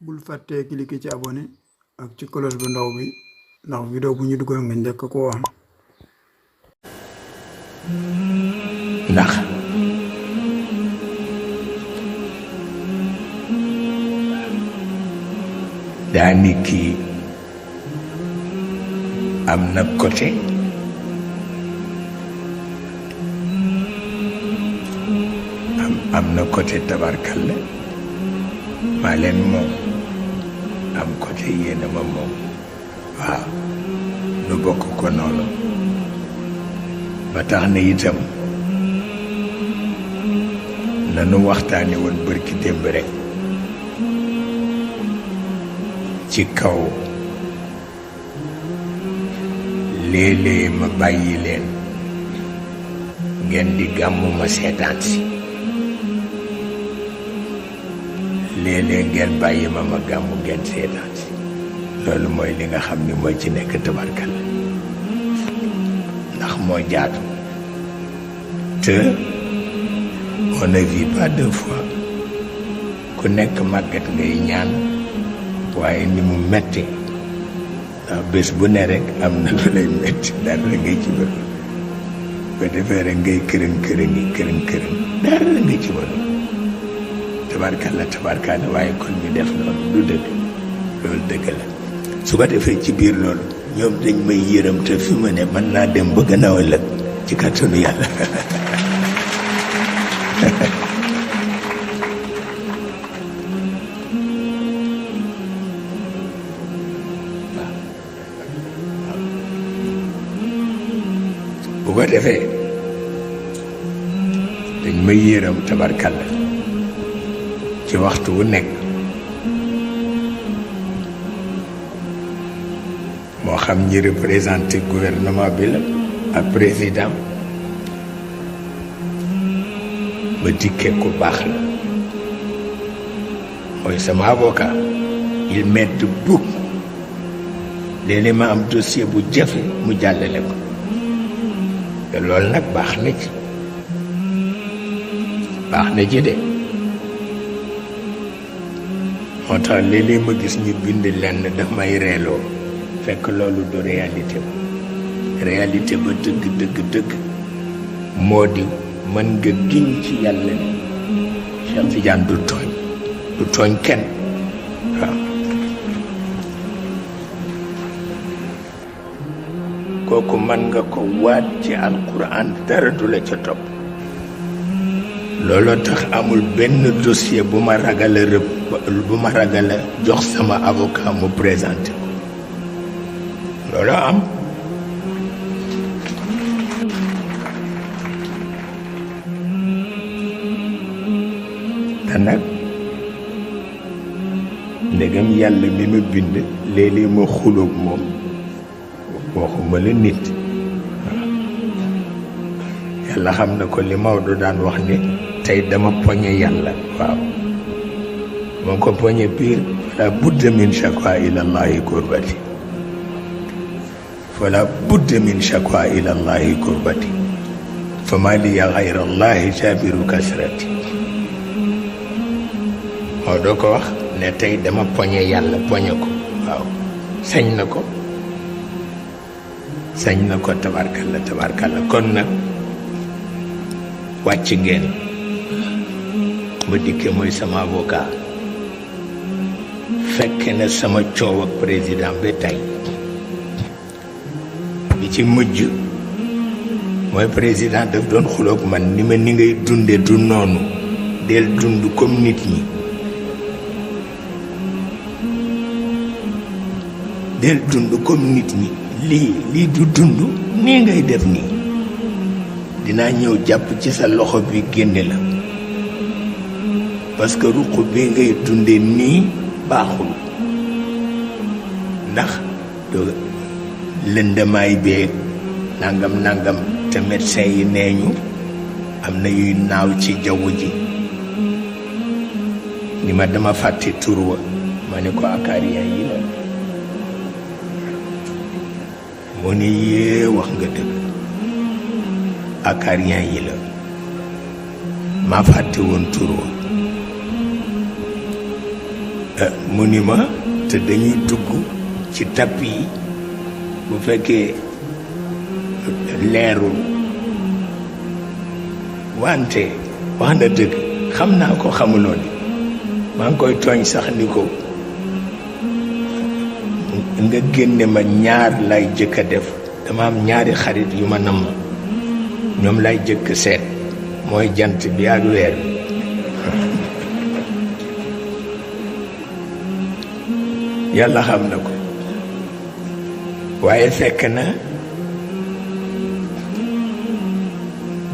bul fàttee cliquer ci abonné ak ci cloche bu ndaw bi ndax vidéo bu ñu dugal nga njëkk ko am. ndax daani kii am na côté am na côté tabarkalla maa leen moom am côté yéena ma moom waaw nu bokk ko noonu ba tax na itam nanu waxtaane woon bërki démb rek ci kaw léeg-léeg ma bàyyi leen ngeen di gàmmu ma seetaan si léeg-léeg ngeen bàyyi ma gàmmu ngeen seetaan si loolu mooy li nga xam ni mooy ci nekk tabarkal ndax moo jaatu te on ne vit pas deux fois ku nekk màggat ngay ñaan waaye ni mu metti ndax bés bu ne rek am na lu lay metti dara ngay ci bëgg ba defee rek ngay kërën dara nga ci bëgg tabarkalla waaye kon ñu def noonu du dëgg loolu dëgg la su ko defee ci biir loolu ñoom dañ may yërëm te fi mu ne mën naa dem ba gannaaw ëllëg ci kàttanu yàlla bu ko defee dañ may yërëm tabarkalla ci waxtu wu nekk moo xam ñi représenté gouvernement bi la ak président ba dikkee ku baax la mooy sama avocat il m'aide beaucoup léeg-léeg ma am dossier bu jafe mu jàllale ko te loolu nag baax na ci de moo tax léeg-léeg ma gis ñu bind lenn daf may reeloo fekk loolu du réalité ba dëgg moo di mën nga giñ ci yàlla ni Cheikh Tidiane du tooñ kenn waaw kooku mën nga ko waat ci alquran dara du la ca topp looloo tax amul benn dossier bu ma ragal a jox sama avocat mu présenté looloo am te nag ndegam yàlla mi ma bind léeg-léeg ma xulóog moom waxuma la nit waaw yàlla xam na ko li Maodo daan wax ni tey dama poñe yàlla waaw moo ko poñe biir fala budda min shakwa ila allahi kurbati fala budda min shakwa ila allahi kurbati fa ma liya gayra allahi jabiru kasrati moo doo ko wax ne tey dama poñe yàlla poñe ko waaw sañ na ko tabarkalla kon nag wàcc ngeen ma dikke mooy sama avocat fekke na sama coow ak président ba tey bi ci mujj mooy président daf doon xuloog man ni ma ni ngay dunde du noonu del dund comme nit ñi del dund comme nit ñi lii du dund nii ngay def nii dinaa ñëw jàpp ci sa loxo bi génne la parce que ruq bi ngay dunde nii baaxul ndax lëndamaay bee nangam te médecin yi nee ñu am na yuy naaw ci jaww ji ni ma dama fàtte tur wa ma ne ko acariens yi la mu ne yee wax nga dëgg acariens yi la maa fàtte woon tur wa mu ni ma te dañuy dugg ci tapp yi bu fekkee leerul wante wax na dëgg xam naa ko xamuloo ni maa ngi koy tooñ sax ni ko nga génne ma ñaar lay jëkk a def dama am ñaari xarit yu ma namm ñoom lay jëkk seet mooy jant bi ak weer bi yàlla xam na ko waaye fekk na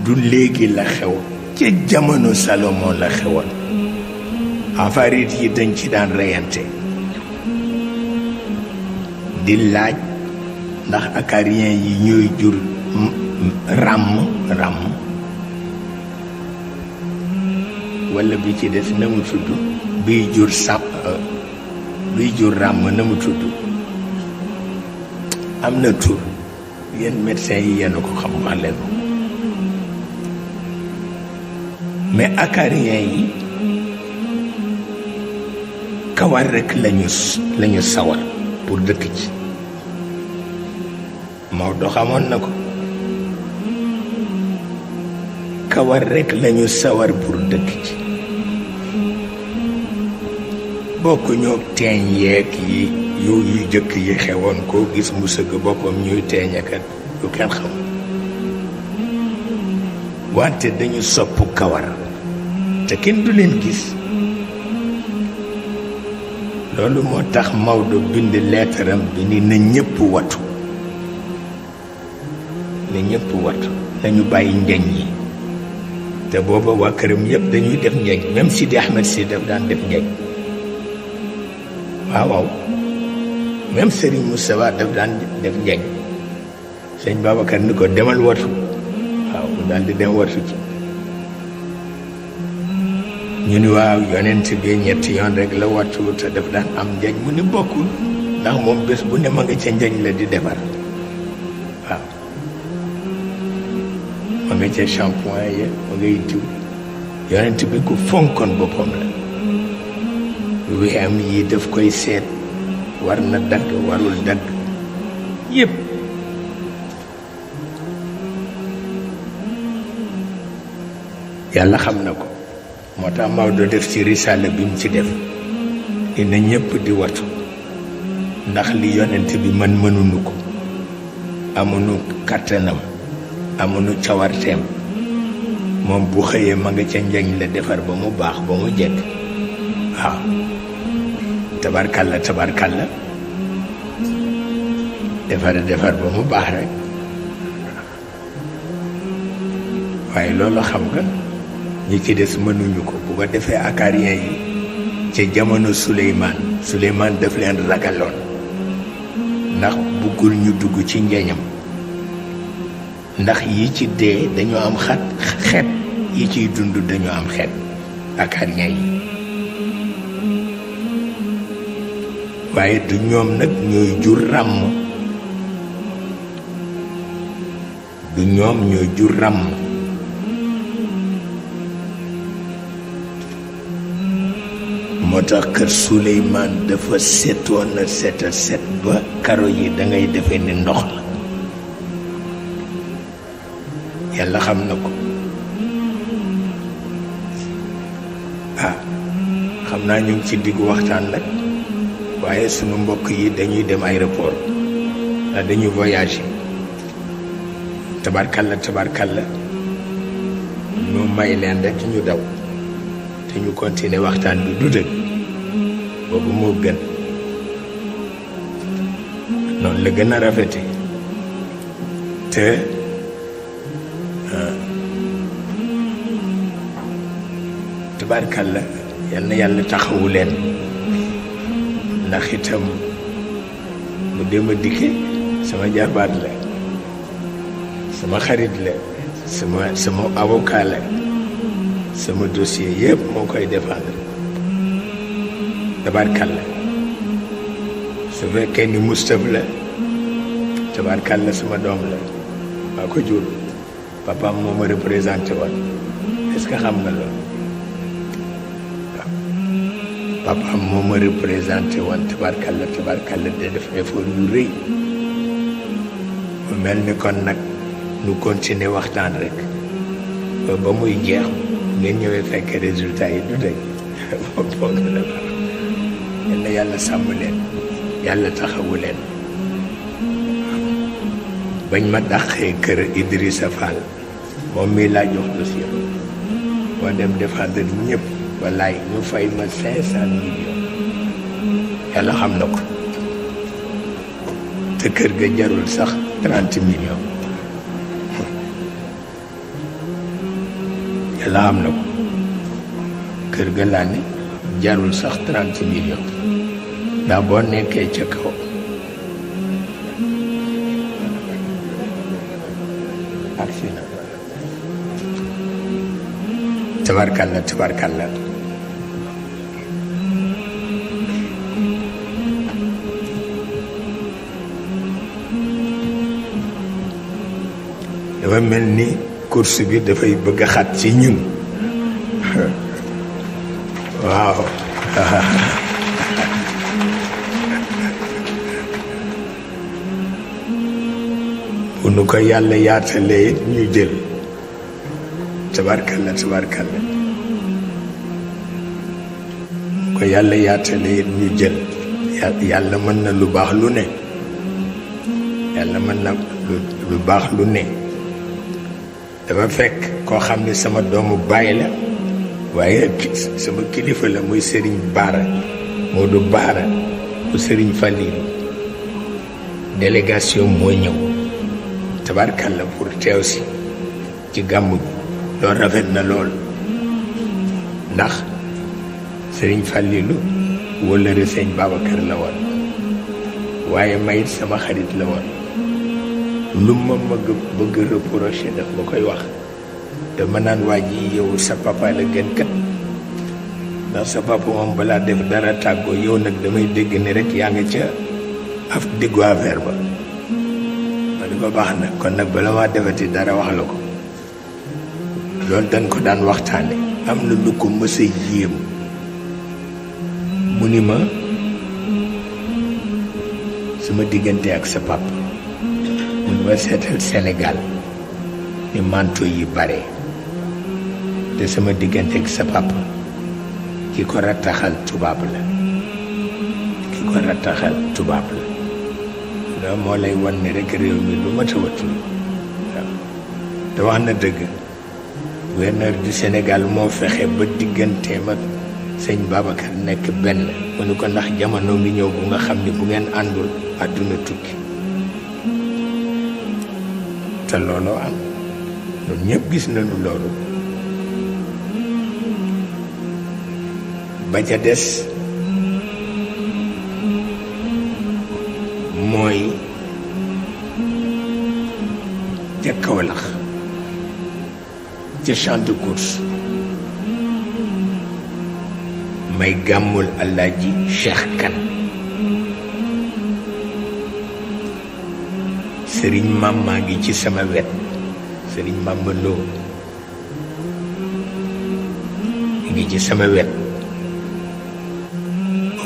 du léegi la xew ca jamono Salomon la xewoon afarit yi dañ ci daan reyante di laaj ndax acariens yi ñooy jur ràmm walla bi ci des na mu tudd biy jur ràmm na mu tudd am na tur yéen médecins yi yenn ko xam wax leen ko mais acariens yi kawar rekk lañu sawar pour dëkk ci Maodo xamoon na ko kawar rekk lañu sawar pour dëkk ci bokk ñoo teeñ yeeg yi yu jëkk yi xewoon koo gis mu sëgg boppam ñuy teeñakat yu kenn xam wante dañu sopp kawar te kenn du leen gis loolu moo tax Maodo bind leetaram bi ni na ñëpp watu na ñëpp watu nañu bàyyi njeñ yi te booba waa këram yëpp dañuy def njeñ même Sidi Ahmed si daf daan def njeñ waaw même Serigne Moustapha daf daan def njeñ sëñ Babacar ni ko demal watu waaw mu daal di dem watu ci ñu ni waaw yonent bi ñetti yoon rek la wattu te daf daan am njeñ mu ni bokkul ndax moom bés bu ne ma nga ca njeñ la di defar waaw ma nga ca shampoing ya ma ngay diw yonent bi ku fonkoon boppam la wexam yi daf koy seet war na dagg warul dagg yépp yàlla xam na ko moo tax Maodo def ci risaala bi mu ci def dina ñëpp di watu ndax li yonent bi man mënuñu ko amuñu kàttanam amuñu cawarteem moom bu xëyee ma nga ca njañ la defar ba mu baax ba mu jekk waaw tabarkalla defar ba mu baax rek waaye loolu xam nga ñi ci des mënuñu ko bu ko defee acariens yi ca jamono Suleymaan daf leen ragaloon ndax buggul ñu dugg ci njeñam ndax yi ci dee dañoo am xeet yi ciy dund dañoo am xeet acariens yi waaye du ñoom nag ñooy jur ràmm du ñoom ñooy jur ràmm moo tax kër Suleymaan dafa setoon na set ba karo yi dangay defe ni ndox la yàlla xam na ko xam naa ñu ngi ci diggu waxtaan nag waaye sunu mbokk yi dañuy dem aéroport ndax dañuy voyager tabarkalla ñu may leen rek ñu daw te ñu continuer waxtaan bi du dëgg boobu moo gën noonu la gën a rafete te tabarkalla yal na yàlla taxawu leen ndax itam mu dem a dikke sama jarbaat la sama xarit la sama avocat la sama dossier yëpp moo koy défendre tabarkalla su fekkee ni Moustapha la tabarkalla sama doom la maa ko jur papaam moo ma représenté woon est-ce que xam nga loolu waaw papaam moo ma représenté woon tabarkalla de def effort yu rëy mu mel ni kon nag nu continuer waxtaan rek ba muy jeex ngeen ñëwee fekk résultat yi du tey boo gën a baax yal na yàlla sàmm leen yàlla taxawu leen bañ ma dàqee kër Idrissa Fall moom mii laa jox dossier boo dem défendre ñëpp wallaay ñu fay ma 500 millions yàlla xam na ko te kër ga jarul sax 30 millions yàlla xam na ko kër ga laa ne jarul sax 30 millions ndax boo nekkee ca kaw accident tabarkalla dafa mel ni course bi dafay bëgg a xat ci ñun waaw bu nu ko yàlla yaatalee it ñu jël tabarkalla ko yàlla yaatalee it ñu jël yàlla mën na lu baax lu ne yàlla mën na lu baax lu ne dafa fekk koo xam ne sama doomu baay la waaye sama kilifa la muy Serigne Bara Modou Bara bu Serigne Fallilu délégation moo ñëw tabarkalla pour teew si ci gàmmu gi loolu rafet na lool ndax Serigne Fallilu wóllëre sëñ Babacar la woon waaye mayit sama xarit la woon lu ma bëgg reproché daf ma koy wax dama naan waa ji yow sa papa la gën kat ndax sa papa moom balaa def dara tàggoo yow nag damay dégg ne rek yaa nga ca af diggu affaire ba ma di ko baax na kon nag bala maa defati dara wax la ko loolu dañ ko daan waxtaane am na lu ko mës a yéem mu ni ma sama diggante ak sa papa mu ni ma seetal Sénégal ni manto yi bare te sama diggante ak sa papa ki ko rattaxal tubaab la loolu moo lay wan ne rek réew mi lu mat a wattu waaw te wax na dëgg gouverneur du Sénégal moo fexe ba digganteem ak sëñ Babacar nekk benn mu ni ko ndax jamono ngi ñëw bu nga xam ni bu ngeen àndul àdduna tukki te looloo am ñun ñëpp gis nañu loolu ba ca des mooy ca Kaolack ca champ de course may gàmmul Alaaji Cheikh Kane sëriñ Mama ngi ci sama wet sëriñ Mama Lo ngi ci sama wet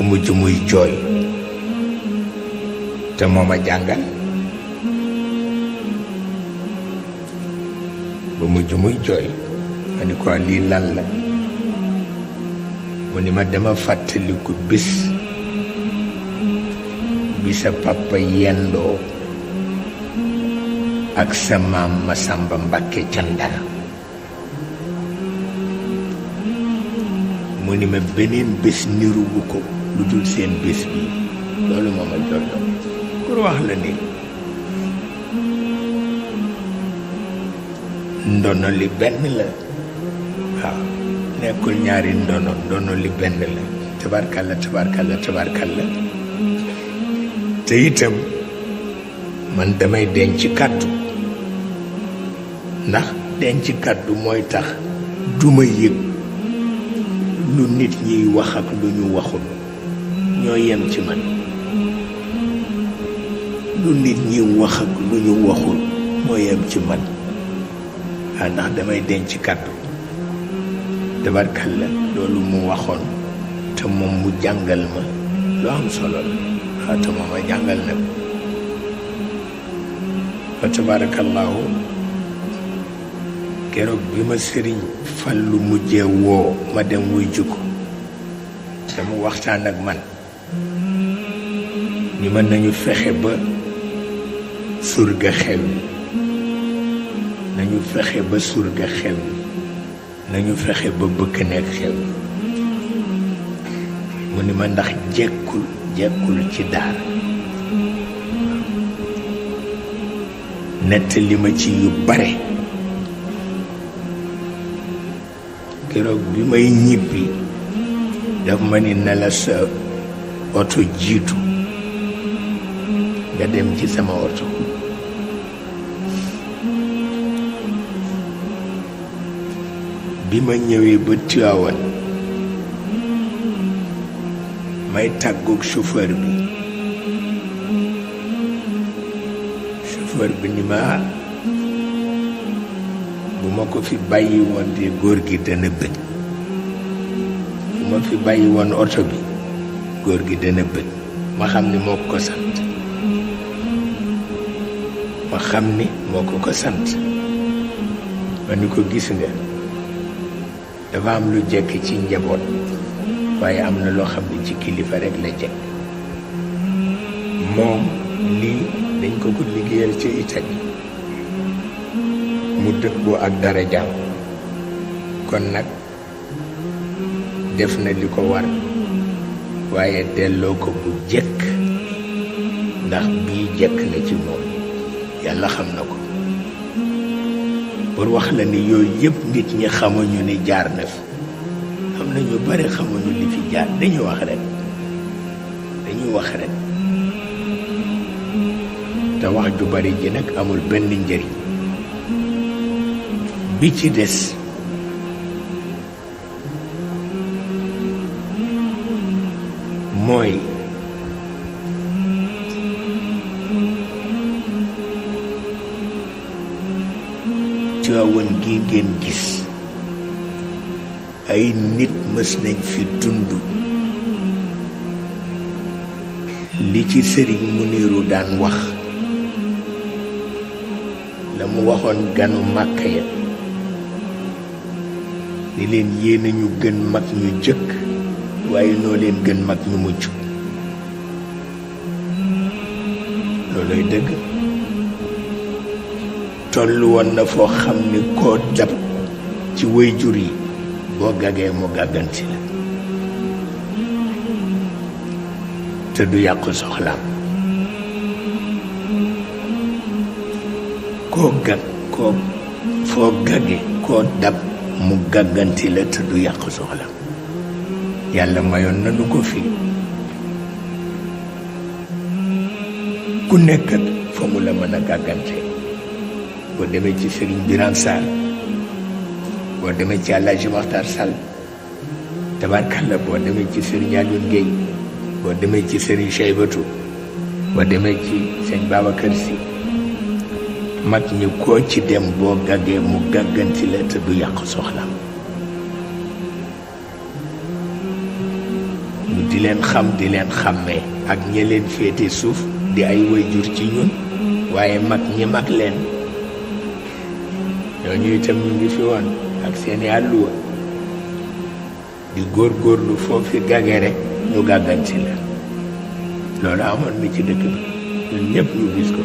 ba mujj muy jooy te moo ma jàngal ba mujj muy jooy ma ni ko lii lan la mu ni ma dama fàttaliku bis bi sa papa yendoo ak sa maam Masamba Mbakke ca Ndar mu ni ma beneen bés niruwu ko lu dul seen bés bi loolu moo ma jooyloo pour wax la ni ndono li benn la waaw nekkul ñaari ndono li benn la tabarkalla te itam man damay denc kàddu ndax denc kàddu mooy tax duma yëg lu nit ñiy wax ak lu ñu waxul ñoo yem ci man lu nit ñi wax ak lu ñu waxul moo yem ci man ndax damay denc kàddu tabarkalla loolu mu waxoon te moom mu jàngal ma lu am solo la te moom a jàngal na fa tabarakallahu keroog bi ma sëriñ Fallu mujjee woo ma dem wuy jukko dama waxtaan ak man ni mën nañu fexe ba surga xew nañu fexe ba surga xew nañu fexe ba bëkk nekk xew mu ni ma ndax jekkul ci daara nett li ma ci yu bare keroog bi may ñibbi daf ma ni na la sa oto jiitu nga dem ci sama oto bi ma ñëwee ba Tiwaawan may tàggoog chauffeur bi ni ma bu ma ko fi bàyyi woon de góor gi dana bëgg bu ma fi bàyyi woon oto bi góor gi dana bëgg ma xam ni moo ko sant ma ni ko gis nga dafa am lu jekk ci njaboot waaye am na loo xam ne ci kilifa rek la jekk moom lii dañ ko liggéeyal ci Italie mu dëppoo ak dara jàmm kon nag def na li ko war waaye delloo ko bu jekk ndax bii jekk na ci moom yàlla xam na ko pour wax la ni yooyu yëpp nit ñi xamuñu ni jaar na fi am na ñu bari xamuñu li fi jaar dañuy wax rek te wax ju bari ji nag amul benn njëriñ bi ci des mooy Tiwaawan gi ngeen gis ay nit mës nañ fi dund li ci sëriñ Muniru daan wax la mu waxoon ganu Màkka ya ni leen yéen ñu gën mag ñu jëkk waaye noo leen gën mag ñu mujj looloy dëgg tollu woon na foo xam ni koo dab ci waajur yi boo gagee mu gàgganti la te du yàqu soxlaam foo gage koo dab mu gàgganti la te du yàqu soxlaam yàlla mayoon na nu ko fi ku nekk fa mu la mën a gàggante boo demee ci Sëriñ Birane Sall boo demee ci Alaaji Maxtar Sall tabarkalla boo demee ci Sëriñ Alioune Guèye boo demee ci Sëriñ Cheybatu boo demee ci Sëñ Babacar Si mag ñi koo ci dem boo gàggee mu gàgganti la te du yàq soxlaam ñu di leen xam di leen xàmmee ak ñi leen féete suuf di ay waajur ci ñun waaye mag ñi mag leen ñooñu itam ñu ngi fi woon ak seeni àlluwa di góorgóorlu foofu gàgge rek ñu gàgganti la loolu amoon na ci dëkk bi ñun ñëpp ñu gis ko